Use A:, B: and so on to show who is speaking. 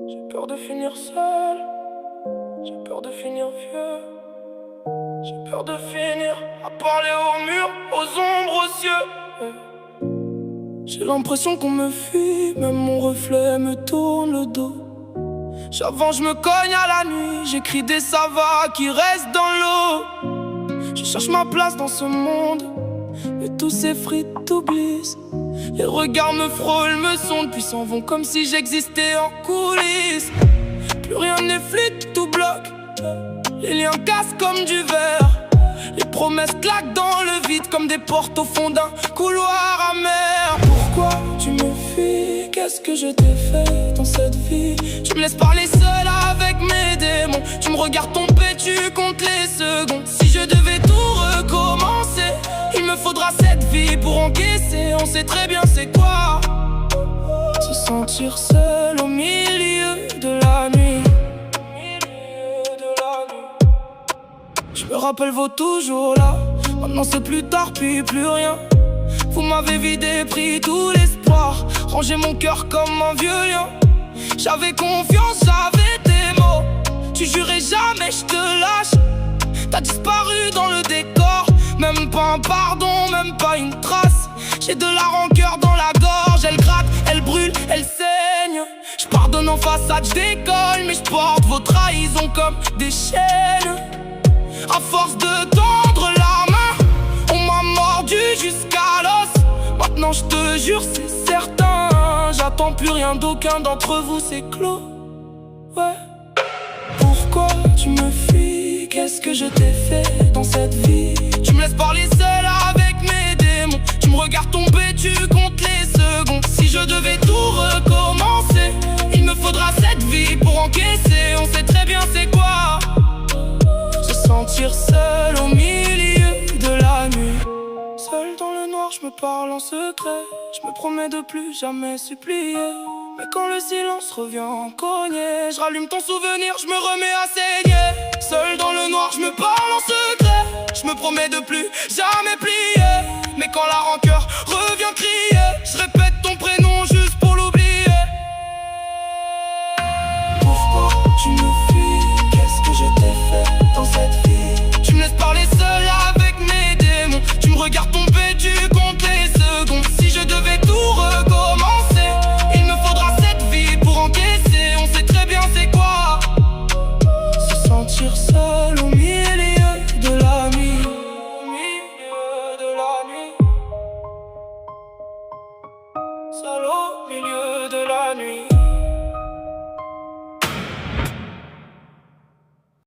A: J'ai peur de finir seul, j'ai peur de finir vieux, j'ai peur de finir à parler aux murs, aux ombres, aux cieux. J'ai l'impression qu'on me fuit, même mon reflet me tourne le dos. J'avance, je me cogne à la nuit, j'écris des savas qui restent dans l'eau. Je cherche ma place dans ce monde, mais tous ces frites oublient. Les regards me frôlent, me sondent, puis s'en vont comme si j'existais en coulisses. Plus rien n'est fluide, tout bloque. Les liens cassent comme du verre. Les promesses claquent dans le vide comme des portes au fond d'un couloir amer. Pourquoi tu me fuis? Qu'est-ce que je t'ai fait dans cette vie? Tu me laisses parler seul avec mes démons. Tu me regardes tomber, tu comptes les secondes. Si je devais tout recommencer, il me faudra cette vie pour encaisser. On sait très bien c'est quoi se sentir seul au milieu de la nuit. Je me rappelle vos toujours là. Maintenant c'est plus tard puis plus rien. Vous m'avez vidé, pris tout l'espoir, rangé mon cœur comme un vieux lion. J'avais confiance, j'avais tes mots. Tu jurais jamais, je te lâche. T'as disparu dans le décor. Même pas un pardon, même pas une trace. J'ai de la rancœur dans la gorge. Elle gratte, elle brûle, elle saigne. Je pardonne en façade, je décolle. Mais je porte vos trahisons comme des chaînes. À force de tendre la main, on m'a mordu jusqu'à l'os. Maintenant je te jure c'est certain, j'attends plus rien d'aucun d'entre vous, c'est clos. Ouais. Pourquoi tu me fuis? Qu'est-ce que je t'ai fait dans cette vie? Tu me laisses parler seul avec mes démons. Tu me regardes tomber, tu comptes les secondes. Si je devais tout recommencer, il me faudra cette vie pour encaisser. On sait très bien c'est quoi se sentir seul au milieu de la nuit. Seul dans le noir, je me parle en secret. Je me promets de plus jamais supplier. Mais quand le silence revient en cogner, je rallume ton souvenir, je me remets à saigner. Seul dans le noir, je me parle en secret. Je me promets de plus jamais plier. Mais quand la rancœur revient crier, je répète ton prénom juste pour l'oublier. Pourquoi tu me fuis? Qu'est-ce que je t'ai fait dans cette vie? Tu me laisses parler seul avec mes démons. Tu me regardes tomber, tu